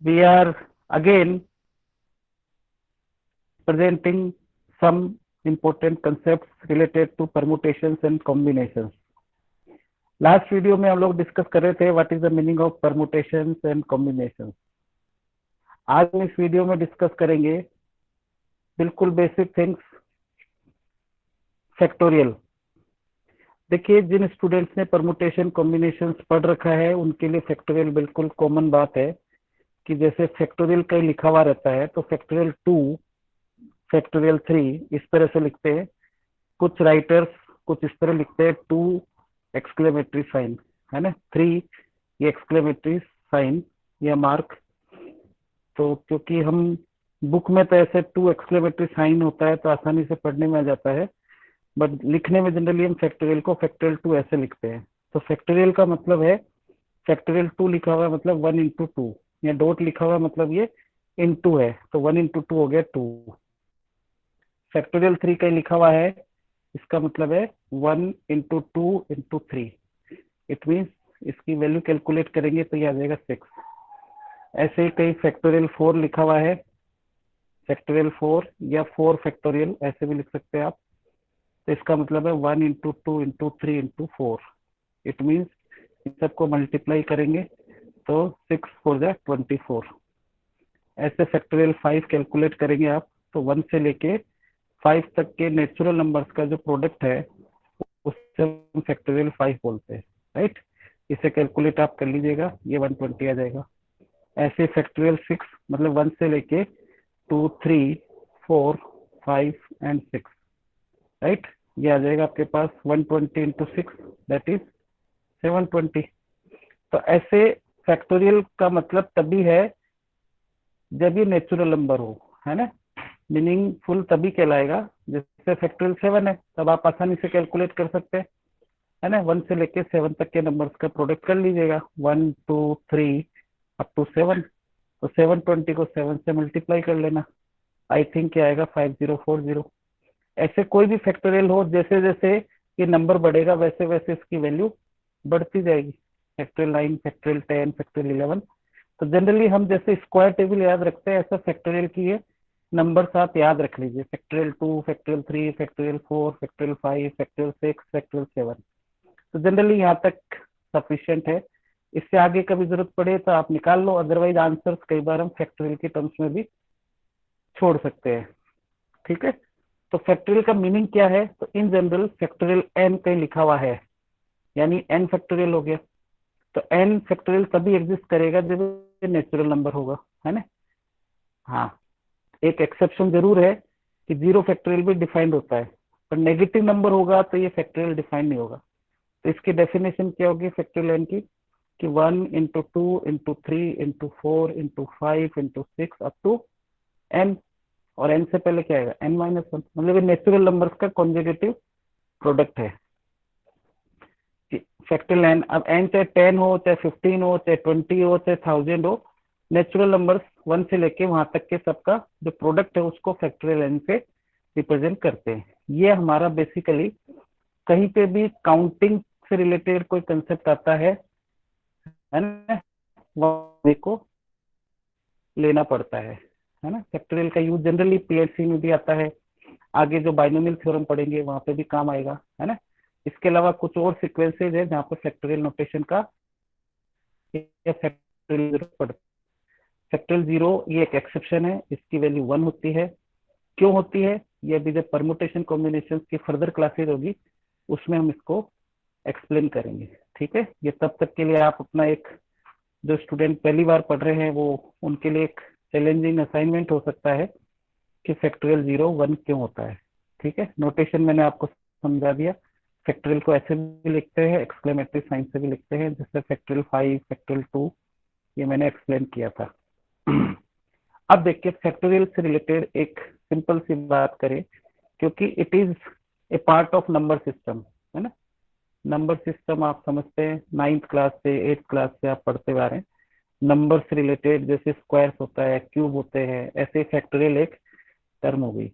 we are again presenting some important concepts related to permutations and combinations. Last video में हम लोग discuss कर रहे थे what is the meaning of permutations and combinations. आज हम इस वीडियो में डिस्कस करेंगे बिल्कुल बेसिक थिंग्स, फैक्टोरियल। देखिए, जिन स्टूडेंट्स ने परमुटेशन कॉम्बिनेशंस पढ़ रखा है उनके लिए फैक्टोरियल बिल्कुल कॉमन बात है कि जैसे फैक्टोरियल कहीं लिखा हुआ रहता है तो फैक्टोरियल 2, फैक्टोरियल 3 इस तरह से लिखते हैं। कुछ राइटर्स कुछ इस तरह लिखते हैं, 2 एक्सक्लेमेटरी साइन, है ना, 3 ये एक्सक्लेमेटरी साइन या मार्क। तो क्योंकि हम बुक में तो ऐसे 2 एक्सक्लेमेटरी साइन होता है तो आसानी से पढ़ने में आ जाता है, बट लिखने में जनरली हम फैक्टोरियल को फैक्टोरियल 2 ऐसे लिखते हैं। तो फैक्टोरियल का मतलब है, फैक्टोरियल 2 लिखा हुआ है मतलब 1 इंटू 2, या डॉट लिखा हुआ है मतलब ये इंटू है, तो 1 इंटू 2 हो गया 2। फैक्टोरियल 3 कहीं लिखा हुआ है, इसका मतलब है 1 इंटू 2 इंटू 3। इट मीन्स इसकी वैल्यू कैलकुलेट करेंगे तो ये आ जाएगा 6। ऐसे ही कहीं फैक्टोरियल 4 लिखा हुआ है, फैक्टोरियल 4 या 4 फैक्टोरियल ऐसे भी लिख सकते हैं आप। तो इसका मतलब है 1 into 2 into 3 into 4। It means in सबको मल्टीप्लाई करेंगे तो 6 4 जा 24। ऐसे फैक्टोरियल 5 कैलकुलेट करेंगे आप तो 1 से लेके 5 तक के नेचुरल नंबर्स का जो प्रोडक्ट है उससे हम फैक्टोरियल 5 बोलते हैं, राइट। इसे कैलकुलेट आप कर लीजिएगा, ये 120 आ जाएगा। ऐसे फैक्टोरियल 6 मतलब 1 से लेके 2 3 4 5 एंड 6, राइट। ये आ जाएगा आपके पास 120 इंटू 6 दैट इज 720। तो ऐसे फैक्टोरियल का मतलब तभी है जब ये नेचुरल नंबर हो, है ना। मीनिंगफुल तभी कहलाएगा जैसे फैक्टोरियल 7 है, तब आप आसानी से कैलकुलेट कर सकते हैं, है ना। 1 से लेके 7 तक के नंबर्स का प्रोडक्ट कर लीजिएगा, 1 2 3 अप टू 7। तो 720 को 7 से मल्टीप्लाई कर लेना, आई थिंक क्या आएगा 5040। ऐसे कोई भी फैक्टोरियल हो, जैसे जैसे ये नंबर बढ़ेगा वैसे वैसे इसकी वैल्यू बढ़ती जाएगी। Factorial 9, factorial 10, factorial 11। तो जनरली हम जैसे स्क्वायर टेबल याद रखते हैं, ऐसा फैक्टोरियल की ये नंबर्स आप याद रख लीजिए, factorial 2, factorial 3, factorial 4, factorial 5, factorial 6, factorial 7। तो जनरली यहाँ तक सफिशियंट है। इससे आगे कभी जरूरत पड़े तो आप निकाल लो, अदरवाइज आंसर्स कई बार हम फैक्टोरियल के टर्म्स में भी छोड़ सकते हैं, ठीक है। तो फैक्टोरियल का मीनिंग क्या है, तो इन जनरल फैक्टोरियल एन कहीं लिखा हुआ है यानी एन फैक्टोरियल हो गया। तो एन फैक्टोरियल तभी एग्जिस्ट करेगा जब ये नेचुरल नंबर होगा, है ना। हाँ, एक एक्सेप्शन जरूर है कि 0 फैक्टोरियल भी डिफाइंड होता है, पर नेगेटिव नंबर होगा तो ये फैक्टोरियल डिफाइंड नहीं होगा। तो इसकी डेफिनेशन क्या होगी फैक्टोरियल एन की, कि 1 into 2 into 3 into 4 into 5 into 6 up to n. और एन से पहले क्या आएगा, एन माइनस 1, मतलब ये नेचुरल नंबर्स का कॉन्जुगेटिव प्रोडक्ट है फैक्टोरियल एन। अब एन चाहे 10 हो, चाहे 15 हो, चाहे 20 हो, चाहे 1000 हो, नेचुरल नंबर्स 1 से लेके वहां तक के सबका जो प्रोडक्ट है उसको फैक्टोरियल एन से रिप्रेजेंट करते हैं। ये हमारा बेसिकली कहीं पे भी काउंटिंग से रिलेटेड कोई कंसेप्ट आता है ना, वही को लेना पड़ता है ना। फैक्टोरियल का यूज जनरली पीएचसी में भी आता है, आगे जो बाइनोमियल थ्योरम पढ़ेंगे वहां पे भी काम आएगा, है ना। इसके अलावा कुछ और सीक्वेंसेज है जहाँ पर फैक्टोरियल नोटेशन का या फैक्टोरियल जीरो पढ़ते हैं। फैक्टोरियल जीरो ये एक एक्सेप्शन है, इसकी वैल्यू 1 होती है। क्यों होती है, ये अभी जब परमुटेशन कॉम्बिनेशन की फर्दर क्लासेज होगी उसमें हम इसको एक्सप्लेन करेंगे, ठीक है। ये तब तक के लिए आप अपना एक, जो स्टूडेंट पहली बार पढ़ रहे हैं वो उनके लिए एक चैलेंजिंग असाइनमेंट हो सकता है कि फैक्टोरियल 0 1 क्यों होता है, ठीक है। नोटेशन मैंने आपको समझा दिया। फैक्टोरियल को ऐसे भी लिखते हैं, एक्सक्लेमेटरी साइन से भी लिखते हैं, जैसे फैक्टोरियल 5, फैक्टोरियल 2, ये मैंने एक्सप्लेन किया था। अब देखिए फैक्टोरियल से रिलेटेड एक सिंपल सी बात करें, क्योंकि it is a part of number system, है ना। नंबर सिस्टम आप समझते हैं, 9th क्लास से 8th क्लास से आप पढ़ते आ रहे हैं। नंबर से रिलेटेड जैसे स्क्वायर्स होता है, क्यूब होते हैं, ऐसे फैक्टोरियल एक टर्म हो गई।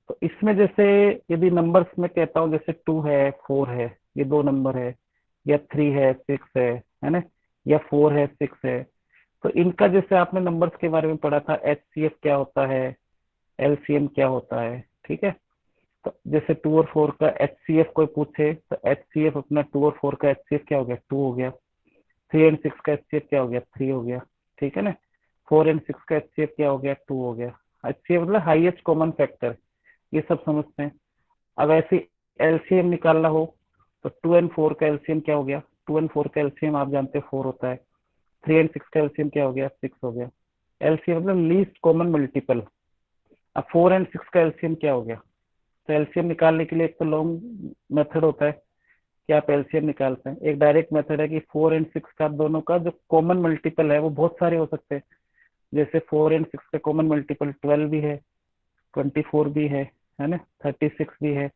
तो इसमें जैसे यदि नंबर्स में कहता हूँ जैसे 2 है 4 है, ये 2 नंबर है, या 3 है 6 है ना, या 4 है 6 है, तो इनका जैसे आपने नंबर्स के बारे में पढ़ा था, HCF क्या होता है, LCM क्या होता है, ठीक है। तो जैसे 2 और 4 का HCF कोई पूछे तो HCF अपना 2 और 4 का HCF क्या हो गया, 2 हो गया। 3 और 6 का HCF क्या हो गया, 3 हो गया, ठीक है ना। 4 और 6 का HCF क्या हो गया, 2 हो गया। HCF मतलब हाईएस्ट कॉमन फैक्टर, ये सब समझते हैं। अब ऐसे LCM निकालना हो तो 2 और 4 का LCM क्या हो गया, 2 और 4 का LCM आप जानते हैं 4 होता है। 3 और 6 का LCM क्या हो गया, 6 हो गया। LCM मतलब लीस्ट कॉमन मल्टीपल। अब 4 और 6 का LCM क्या हो गया। तो LCM निकालने के लिए एक तो लॉन्ग मेथड होता है कि आप LCM निकालते हैं, एक डायरेक्ट मेथड है कि 4 और 6 का दोनों का जो कॉमन मल्टीपल है वो बहुत सारे हो सकते हैं। जैसे 4 और 6 का कॉमन मल्टीपल 12 भी है, 24 भी है ना, 36 भी है,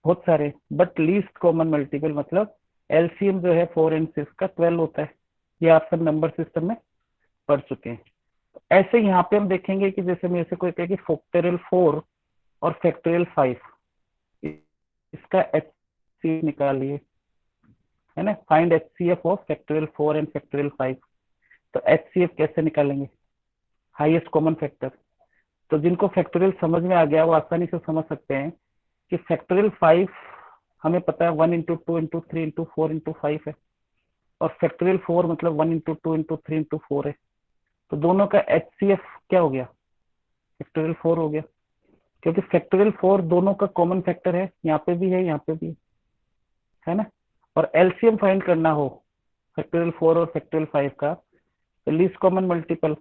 बहुत सारे। बट लीस्ट कॉमन मल्टीपल मतलब LCM जो है 4 और 6 का 12 होता है। ये आप सब नंबर सिस्टम में पढ़ चुके हैं। ऐसे यहाँ पे हम देखेंगे कि जैसे मेरे से कोई कहे कि फैक्टोरियल 4 और फैक्टोरियल 5, इसका HCF निकालिए, है ना, find HCF of factorial 4 and factorial 5। तो HCF कैसे निकालेंगे, हाईएस्ट कॉमन फैक्टर। तो जिनको फैक्टोरियल समझ में आ गया वो आसानी से समझ सकते हैं कि फैक्टोरियल 5 हमें पता है 1 इंटू 2 इंटू 3 इंटू 4 इंटू 5 है, और फैक्टोरियल 4 मतलब 1 इंटू 2 इंटू 3 इंटू 4 है। तो दोनों का HCF क्या हो गया, फैक्टोरियल 4 हो गया, क्योंकि फैक्टोरियल 4 दोनों का कॉमन फैक्टर है, यहाँ पे भी है, यहाँ पे भी है ना। और LCM फाइंड करना हो फैक्टोरियल 4 और फैक्टोरियल 5 का, तो लीस्ट कॉमन मल्टीपल,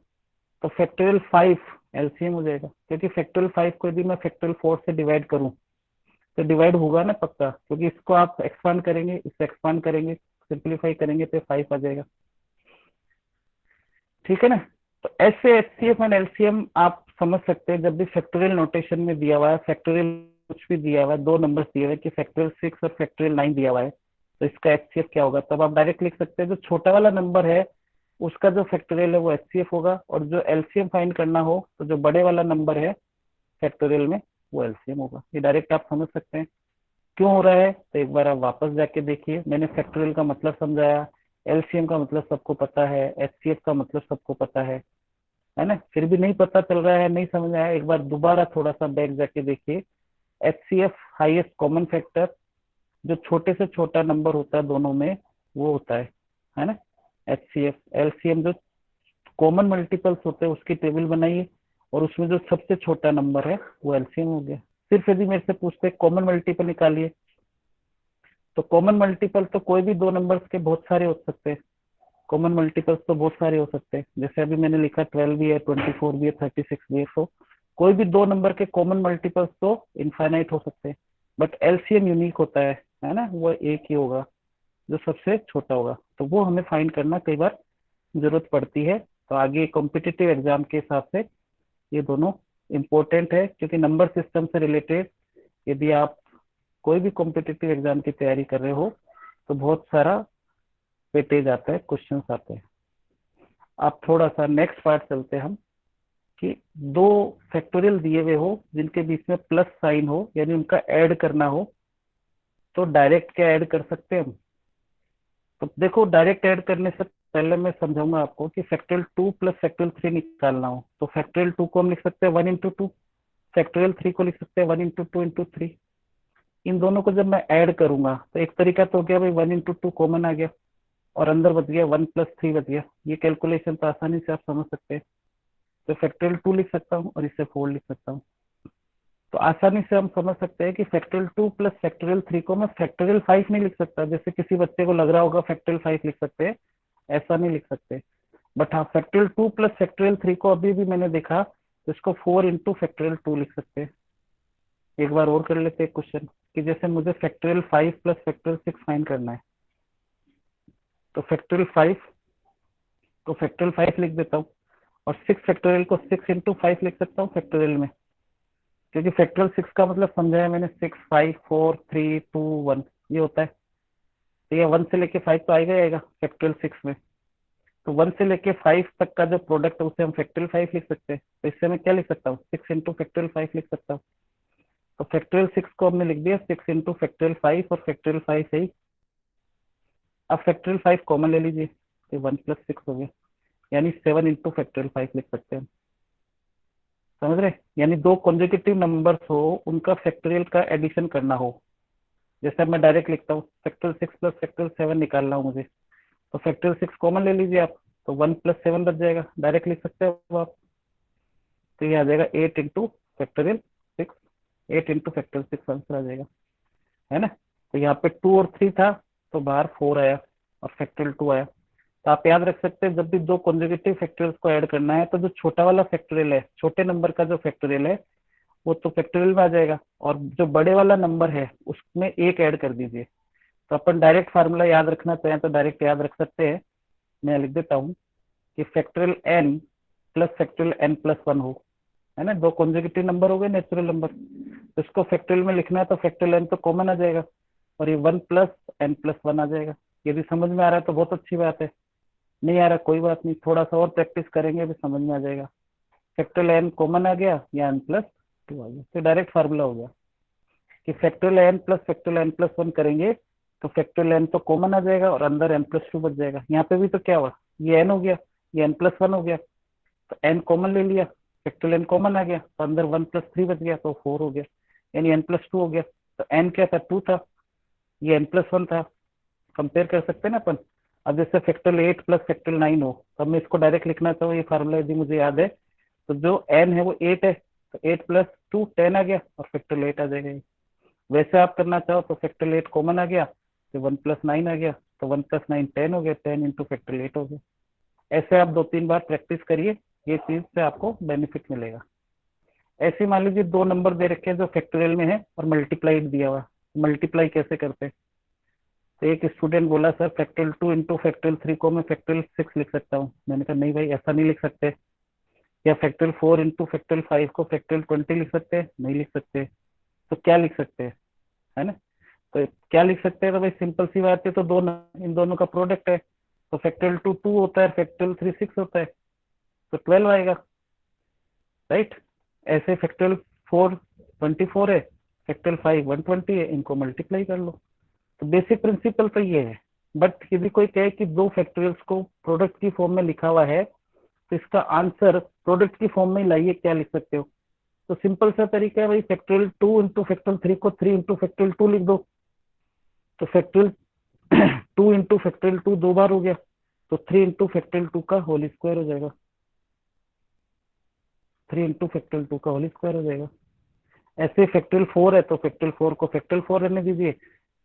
तो फैक्टोरियल 5 LCM हो जाएगा, क्योंकि फैक्टोरियल 5 को यदि मैं फैक्टोरियल 4 से डिवाइड करूं तो डिवाइड होगा ना पक्का, क्योंकि इसको आप एक्सपांड करेंगे, इससे एक्सपांड करेंगे, सिंप्लीफाई करेंगे तो 5 आ जाएगा, ठीक है ना। तो ऐसे HCF एंड LCM आप समझ सकते हैं जब भी फैक्टोरियल नोटेशन में दिया हुआ है, फैक्टोरियल कुछ भी दिया हुआ है, दो नंबर दिए हुए हैं कि फैक्टोरियल 6 और फैक्टोरियल 9 दिया हुआ है, तो इसका HCF क्या होगा, तब आप डायरेक्ट लिख सकते हैं जो छोटा वाला नंबर है उसका जो फैक्टोरियल है वो HCF होगा, और जो LCM फाइंड करना हो तो जो बड़े वाला नंबर है फैक्टोरियल में वो LCM होगा। ये डायरेक्ट आप समझ सकते हैं क्यों हो रहा है। तो एक बार आप वापस जाके देखिए, मैंने फैक्टोरियल का मतलब समझाया, LCM का मतलब सबको पता है, HCF का मतलब सबको पता है ना। फिर भी नहीं पता चल रहा है, नहीं समझ आया, एक बार दोबारा थोड़ा सा बैक जाके देखिए। HCF हाईएस्ट कॉमन फैक्टर, जो छोटे से छोटा नंबर होता है दोनों में वो होता है ना HCF। LCM जो कॉमन मल्टीपल्स होते हैं उसकी टेबल बनाइए, और उसमें जो सबसे छोटा नंबर है वो LCM हो गया। सिर्फ यदि मेरे से पूछते कॉमन मल्टीपल निकालिए, तो कॉमन मल्टीपल तो कोई भी दो नंबर्स के बहुत सारे हो सकते हैं, कॉमन मल्टीपल्स तो बहुत सारे हो सकते हैं। जैसे अभी मैंने लिखा 12 भी है, 24 भी है, 36 भी है, तो कोई भी दो नंबर के कॉमन मल्टीपल्स तो इनफाइनाइट हो सकते हैं। बट LCM यूनिक होता है ना, वो एक ही होगा जो सबसे छोटा होगा, तो वो हमें फाइंड करना कई बार जरूरत पड़ती है। तो आगे कॉम्पिटिटिव एग्जाम के हिसाब से ये दोनों इम्पोर्टेंट है, क्योंकि नंबर सिस्टम से रिलेटेड यदि आप कोई भी कॉम्पिटिटिव एग्जाम की तैयारी कर रहे हो तो बहुत सारा वेटेज आता है, क्वेश्चंस आते हैं। आप थोड़ा सा नेक्स्ट पार्ट चलते हैं हम, कि दो फैक्टोरियल दिए हुए हो जिनके बीच में प्लस साइन हो, यानी उनका ऐड करना हो, तो डायरेक्ट क्या ऐड कर सकते हैं हम। तो देखो डायरेक्ट ऐड करने से पहले मैं समझाऊंगा आपको कि फैक्टोरियल 2 प्लस फैक्टोरियल 3 निकालना हो तो फैक्टोरियल 2 को हम लिख सकते हैं 1 इंटू 2, फैक्टोरियल 3 को लिख सकते हैं 1 इंटू 2 इंटू 3। इन दोनों को जब मैं ऐड करूंगा तो एक तरीका तो हो गया भाई, 1 इंटू 2 कॉमन आ गया और अंदर बच गया 1 + 3 बच गया। ये कैलकुलेशन तो आसानी से आप समझ सकते हैं। तो फैक्टोरियल 2 लिख सकता हूँ और इससे 4 लिख सकता हूँ। तो आसानी से हम समझ सकते हैं कि फैक्टोरियल 2 प्लस फैक्टोरियल 3 को मैं फैक्टोरियल 5 नहीं लिख सकता, जैसे किसी बच्चे को लग रहा होगा फैक्टोरियल 5 लिख सकते हैं, ऐसा नहीं लिख सकते। बट हाँ, फैक्टोरियल 2 प्लस फैक्टोरियल 3 को अभी भी मैंने देखा तो इसको 4 इंटू फैक्टोरियल 2 लिख सकते हैं। एक बार और कर लेते हैं क्वेश्चन, कि जैसे मुझे फैक्टोरियल 5 प्लस फैक्टोरियल 6 फाइंड करना है, तो फैक्टोरियल 5 को फैक्टोरियल 5 लिख देता हूँ, और 6 फैक्टोरियल को 6 इंटू 5 लिख सकता हूँ फैक्टोरियल में, क्योंकि फैक्टोरियल 6 का मतलब समझाया मैंने, 6 5 4 3 2 1 ये होता है। तो ये 1 से लेके 5 तो आएगा ही आएगा फैक्टोरियल 6 में। तो 1 से लेके 5 तक का जो प्रोडक्ट है उसे हम फैक्टोरियल 5 लिख सकते हैं। तो इससे मैं क्या लिख सकता हूँ, 6 इंटू फैक्टोरियल 5 लिख सकता हूँ। तो फैक्टोरियल 6 को हमने लिख दिया 6 इंटू फैक्टोरियल 5, और फैक्टोरियल 5 है ही। अब फैक्टोरियल 5 कॉमन ले लीजिए, तो 1 + 6 हो गया। यानी 7 × फैक्टोरियल 5 लिख सकते हैं। समझ रहे? यानी दो कॉन्जिक्यूटिव नंबर्स हो, उनका फैक्टोरियल का एडिशन करना हो। जैसे अब मैं डायरेक्ट लिखता हूँ, फैक्टोरियल 6 प्लस फैक्टोरियल 7 निकालना हो मुझे, तो फैक्टोरियल 6 कॉमन ले लीजिए आप, तो 1 + 7 बच जाएगा, डायरेक्ट लिख सकते हो आप। तो ये आ जाएगा 8 × फैक्टोरियल 6, 8 × फैक्टोरियल 6 आंसर आ जाएगा, है ना। तो यहाँ पे 2 और 3 था, तो बाहर 4 आया और फैक्टोरियल 2 आया। तो आप याद रख सकते हैं, जब भी दो कॉन्जिक्यूटिव फैक्टोरियल्स को ऐड करना है, तो जो छोटा वाला फैक्टोरियल है, छोटे नंबर का जो फैक्टोरियल है, वो तो फैक्टोरियल में आ जाएगा, और जो बड़े वाला नंबर है उसमें एक ऐड कर दीजिए। तो अपन डायरेक्ट फार्मूला याद रखना चाहें तो डायरेक्ट याद रख सकते हैं। मैं लिख देता हूँ कि factorial n plus factorial n+1 हो, है ना। दो कॉन्जिक्यूटिव नंबर हो गए, नेचुरल नंबर, तो इसको फैक्टोरियल में लिखना है तो फैक्टोरियल n तो कॉमन आ जाएगा, और ये 1 + n+1 आ जाएगा। यदि समझ में आ रहा है तो बहुत अच्छी बात है, नहीं आ रहा कोई बात नहीं, थोड़ा सा और प्रैक्टिस करेंगे भी समझ में आ जाएगा। फैक्टोरियल n कॉमन आ गया या n+2 आ गया, तो डायरेक्ट फार्मूला हो गया कि factorial n plus factorial n+1 करेंगे तो फैक्टोरियल n तो कॉमन आ जाएगा और अंदर n+2 बच जाएगा। यहाँ पे भी तो क्या हुआ, ये n हो गया, ये n+1 हो गया, तो n कॉमन ले लिया, फैक्टोरियल n कॉमन आ गया, तो अंदर 1 + 3 बच गया, तो 4 हो गया, यानी n+2 हो गया। तो n क्या था, 2 था, ये n+1 था। कंपेयर कर सकते हैं ना अपन। अब जैसे फैक्टोरियल 8 प्लस फैक्टोरियल 9 हो, तो मैं इसको डायरेक्ट लिखना चाहूँ, ये फार्मूला यदि मुझे याद है, तो जो n है वो 8 है, तो 8 + 2 10 आ गया और फैक्टोरियल 8 आ जाएगा। वैसे आप करना चाहो तो फैक्टोरियल 8 कॉमन आ गया, तो 1 + 9 आ गया, तो 1 + 9 10 हो गया, 10 × फैक्टोरियल 8 हो गया। ऐसे आप 2-3 बार प्रैक्टिस करिए, ये चीज से आपको बेनिफिट मिलेगा। ऐसे मान लीजिए दो नंबर दे रखे हैं जो फैक्टोरियल में है और मल्टीप्लाइड दिया हुआ, मल्टीप्लाई कैसे करते हैं। तो एक स्टूडेंट बोला सर फैक्टोरियल 2 × फैक्टोरियल 3 को मैं फैक्टोरियल 6 लिख सकता हूँ। मैंने कहा नहीं भाई, ऐसा नहीं लिख सकते। या फैक्टोरियल 4 × फैक्टोरियल 5 को फैक्टोरियल 20 लिख सकते हैं, नहीं लिख सकते। तो क्या लिख सकते हैं, है ना। तो क्या लिख सकते हैं, तो भाई सिंपल सी बात है, तो इन दोनों का प्रोडक्ट है, तो फैक्टोरियल 2 2 होता है, फैक्टोरियल 3 6 होता है, तो 12 आएगा, राइट। ऐसे फैक्टोरियल 4 24 है, फैक्टोरियल 5 120 है, इनको मल्टीप्लाई कर लो। तो बेसिक प्रिंसिपल तो ये है। बट यदि कोई कहे कि दो फैक्टोरियल्स को प्रोडक्ट की फॉर्म में लिखा हुआ है, तो इसका आंसर प्रोडक्ट की फॉर्म में लाइए, क्या लिख सकते हो। तो सिंपल सा तरीका है भाई, फैक्टोरियल 2 × फैक्टोरियल 3 को 3 × फैक्टोरियल 2 लिख दो। तो फैक्टोरियल 2 × फैक्टोरियल 2 दो बार हो गया, तो 3 × फैक्टोरियल 2 का होल स्क्वायर हो जाएगा, 3 × फैक्टोरियल 2 का होल स्क्वायर हो जाएगा। ऐसे फैक्टोरियल 4 है, तो फैक्टोरियल 4 को फैक्टोरियल 4 रहने दीजिए,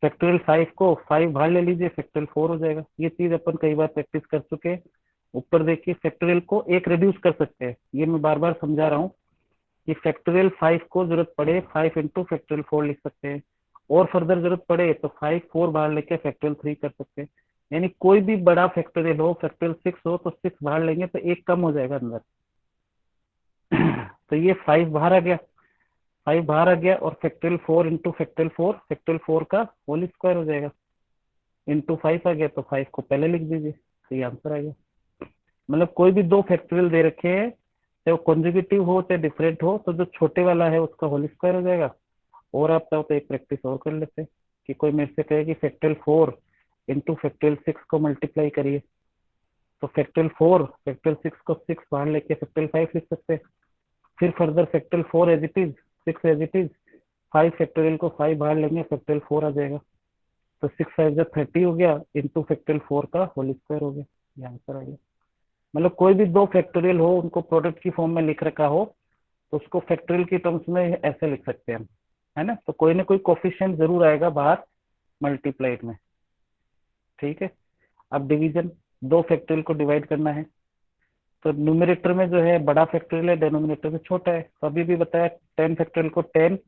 फैक्टोरियल 5 को 5 बाहर ले लीजिए, फैक्टोरियल 4 हो जाएगा। ये चीज अपन कई बार प्रैक्टिस कर चुके हैं। ऊपर देखिए फैक्टोरियल को एक रिड्यूस कर सकते हैं, ये मैं बार बार समझा रहा हूँ कि फैक्टोरियल 5 को जरूरत पड़े 5 × फैक्टोरियल 4 लिख सकते हैं, और फर्दर जरूरत पड़े तो 5 4 बाहर लेके फैक्टोरियल 3 कर सकते हैं। यानी कोई भी बड़ा फैक्टोरियल हो, फैक्टोरियल 6 हो, तो 6 बाहर लेंगे तो एक कम हो जाएगा अंदर। तो ये 5 बाहर आ गया, 5 बाहर आ गया, और फैक्टोरियल 4 का होल स्क्वायर हो जाएगा, इंटू 5 आ गया, तो 5 को पहले लिख दीजिए, तो ये आंसर आ गया। मतलब कोई भी दो फैक्टोरियल दे रखे हैं, चाहे वो कॉन्जिक्यूटिव हो चाहे डिफरेंट हो, तो जो छोटे वाला है उसका होल स्क्वायर हो जाएगा। और आप चाहो तो एक प्रैक्टिस और कर लेते हैं कि कोई मेरे से कहे कि फैक्टोरियल 4 × फैक्टोरियल 6 को मल्टीप्लाई करिए, तो फैक्टोरियल 6 को 6 बाहर लेके फैक्टोरियल 5 लिख सकते हैं। फिर further factorial 4 as it is, 6 as it is, 5 factorial को 5 बाहर लेंगे, फैक्टोरियल 4 आ जाएगा। तो 6 5 जब 30 हो गया, इंटू फैक्टोरियल 4 का होल स्क्वायर हो गया, ये आंसर आ गया। मतलब कोई भी दो फैक्टोरियल हो, उनको प्रोडक्ट की फॉर्म में लिख रखा हो, तो उसको फैक्टोरियल की टर्म्स में ऐसे लिख सकते हैं हम, है ना। तो कोई ना कोई कोफिशिएंट जरूर आएगा बाहर मल्टीप्लाइड में, ठीक है। अब डिवीजन, दो फैक्टोरियल को डिवाइड करना है, तो न्यूमरेटर में जो है बड़ा फैक्टोरियल है, डेनोमिनेटर में छोटा है। तो अभी भी बताया 10 फैक्टोरियल को 10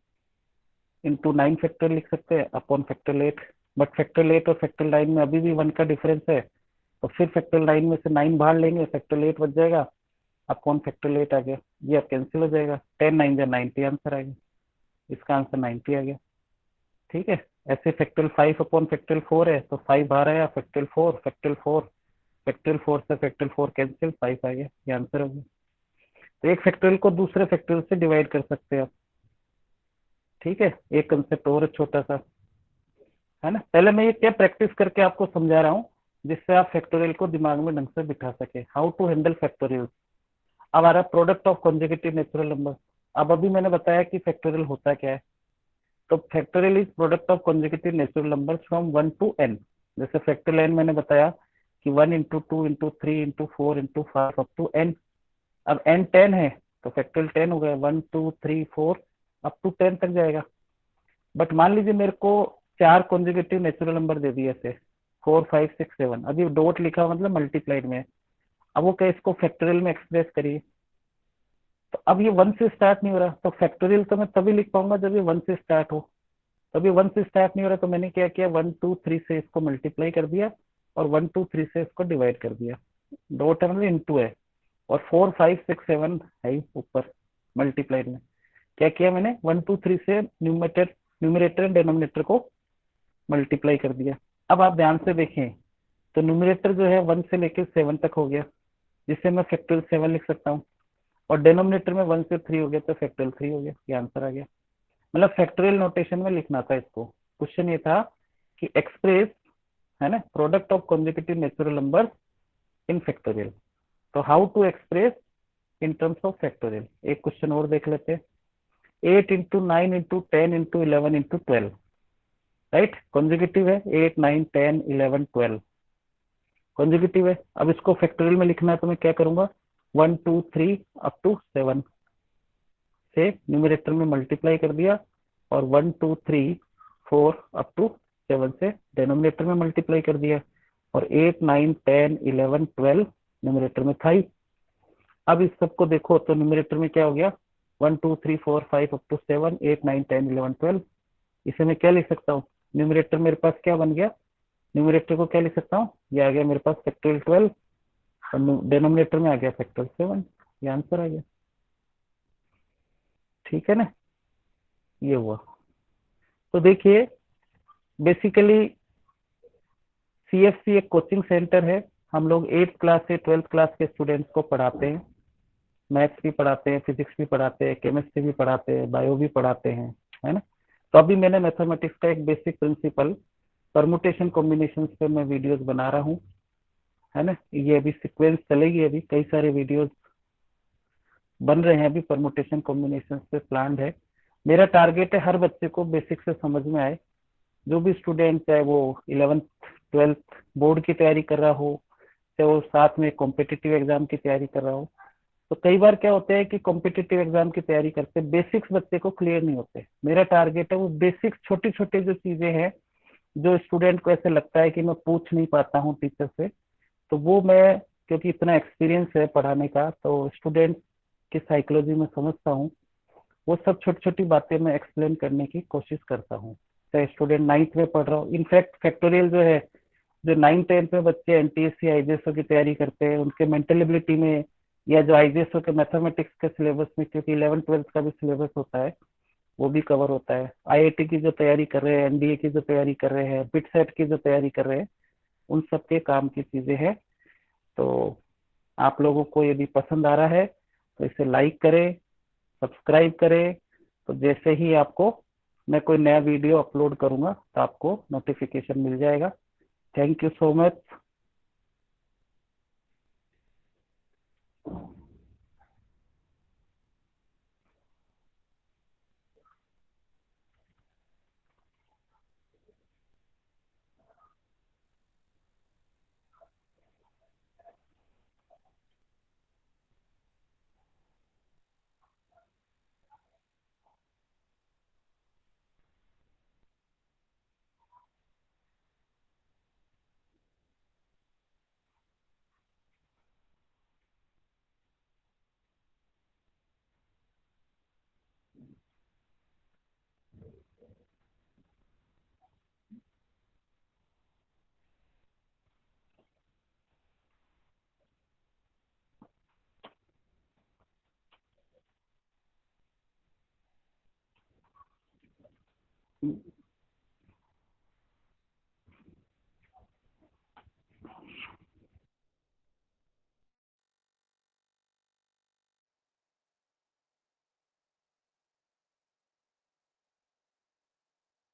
इंटू 9 फैक्टोरियल लिख सकते हैं अपॉन फैक्टोरियल 8। बट फैक्टोरियल 8 और फैक्टोरियल 9 में अभी भी 1 का डिफरेंस है, तो फिर फैक्टोरियल 9 में से 9 बाहर लेंगे, फैक्टोरियल 8 बच जाएगा, अपॉन फैक्टोरियल 8 आ गया, ये अब कैंसिल हो जाएगा, 10 9 जा 90 आंसर आ गया, इसका आंसर 90 आ गया, ठीक है। ऐसे फैक्टोरियल 5 अपॉन फैक्टोरियल 4 है, तो 5 बाहर आया, फैक्टोरियल 4 से फैक्टोरियल 4 कैंसिल, 5 आ गया, ये आंसर हो गया। तो एक फैक्टोरियल को दूसरे फैक्टोरियल से डिवाइड कर सकते हैं आप, ठीक है। एक कंसेप्ट और है छोटा सा, है ना। पहले मैं ये क्या प्रैक्टिस करके आपको समझा रहा हूँ जिससे आप फैक्टोरियल को दिमाग में ढंग से बिठा सके। How to handle factorial. अब आ रहा है product of consecutive natural number. अब अभी मैंने बताया कि फैक्टोरियल होता क्या है। तो factorial is product of consecutive natural number from 1 to n। जैसे फैक्टोरियल n मैंने बताया कि 1 into 2 into 3 into 4 into 5 up to n। अब n 10 है तो फैक्टोरियल 10 हो गया, 1 2 3 4 up to 10 तक जाएगा। बट मान लीजिए मेरे को 4 कॉन्जिक्यूटिव नेचुरल नंबर दे दिए ऐसे, 4 5 6 7, अभी डॉट लिखा हुआ मतलब मल्टीप्लाइड में है। अब वो क्या, इसको फैक्टोरियल में एक्सप्रेस करिए। तो अब ये 1 से स्टार्ट नहीं हो रहा, तो फैक्टोरियल तो मैं तभी लिख पाऊंगा जब ये 1 से स्टार्ट हो। तभी 1 से स्टार्ट नहीं हो रहा, तो मैंने क्या किया, 1 2 3 से इसको मल्टीप्लाई कर दिया और 1 2 3 से इसको डिवाइड कर दिया। डॉट है मतलब इंटू है, और 4 5 6 7 है ही ऊपर मल्टीप्लाइड में। क्या किया मैंने, 1 2 3 से न्यूमरेटर एंड डिनोमिनेटर को मल्टीप्लाई कर दिया। अब आप ध्यान से देखें तो न्यूमरेटर जो है 1 से लेकर 7 तक हो गया, जिससे मैं फैक्टोरियल 7 लिख सकता हूँ। और डिनोमिनेटर में 1 से 3 हो गया तो फैक्टोरियल 3 हो गया, ये आंसर आ गया। मतलब फैक्टोरियल नोटेशन में लिखना था इसको। क्वेश्चन ये था कि एक्सप्रेस, है ना, product of consecutive natural number in factorial. तो how to express in terms of factorial. एक क्वेश्चन और देख लेते हैं। 8 into 9 into 10 into 11 into 12, right, consecutive है। 8 9 10 11 12 कॉन्जिक्यूटिव है। अब इसको फैक्टोरियल में लिखना है तो मैं क्या करूंगा, 1 2 3 up to 7 से न्यूमरेटर में मल्टीप्लाई कर दिया, और 1 2 3 4 up to 7 से डिनोमिनेटर में मल्टीप्लाई कर दिया, और 8 9 10 11 12 न्यूमरेटर में था ही। अब इस सबको देखो तो न्यूमरेटर में क्या हो गया, 1 2 3 4 5 up to 7 8 9 10 11 12। इसे मैं क्या लिख सकता हूँ, न्यूमरेटर मेरे पास क्या बन गया, न्यूमरेटर को क्या लिख सकता हूँ, ये आ गया मेरे पास फैक्टोरियल 12, और डिनोमिनेटर में आ गया फैक्टोरियल 7। ये आंसर आ गया। ठीक है ना, ये हुआ। तो देखिए, बेसिकली सीएफसी एक कोचिंग सेंटर है। हम लोग 8th क्लास से 12th क्लास के स्टूडेंट्स को पढ़ाते हैं। मैथ्स भी पढ़ाते हैं, फिजिक्स भी पढ़ाते हैं, केमिस्ट्री भी पढ़ाते हैं, बायो भी पढ़ाते हैं, है ना। तो अभी मैंने मैथमेटिक्स का एक बेसिक प्रिंसिपल, परमुटेशन कॉम्बिनेशन पे मैं वीडियोस बना रहा हूँ, है ना। ये अभी सीक्वेंस चलेगी, अभी कई सारे वीडियोस बन रहे हैं अभी परमुटेशन कॉम्बिनेशन पे प्लान्ड है। मेरा टारगेट है हर बच्चे को बेसिक से समझ में आए। जो भी स्टूडेंट, चाहे वो 11th 12th बोर्ड की तैयारी कर रहा हो, चाहे वो साथ में कॉम्पिटिटिव एग्जाम की तैयारी कर रहा हो। तो कई बार क्या होता है कि कॉम्पिटिटिव एग्जाम की तैयारी करते बेसिक्स बच्चे को क्लियर नहीं होते। मेरा टारगेट है वो बेसिक्स, छोटी छोटी जो चीजें हैं, जो स्टूडेंट को ऐसे लगता है कि मैं पूछ नहीं पाता हूँ टीचर से, तो वो मैं, क्योंकि इतना एक्सपीरियंस है पढ़ाने का, तो स्टूडेंट की साइकोलॉजी में समझता हूँ। वो सब छोटी छोटी बातें मैं एक्सप्लेन करने की कोशिश करता हूँ। चाहे स्टूडेंट 9th में पढ़ रहा हो, इनफैक्ट फैक्टोरियल जो है, जो 9th 10th में बच्चे एनटीएससी आईजेएसओ की तैयारी करते हैं, उनके मेंटल एबिलिटी में, या जो आईजेएसओ के मैथमेटिक्स के सिलेबस में, क्योंकि 11th 12th का भी सिलेबस होता है, वो भी कवर होता है। आईआईटी की जो तैयारी कर रहे हैं, एनडीए की जो तैयारी कर रहे हैं, बिट सेट की जो तैयारी कर रहे हैं, उन सबके काम की चीजें हैं। तो आप लोगों को यदि पसंद आ रहा है तो इसे लाइक करें, सब्सक्राइब करें। तो जैसे ही आपको मैं कोई नया वीडियो अपलोड करूंगा तो आपको नोटिफिकेशन मिल जाएगा। Thank you so much.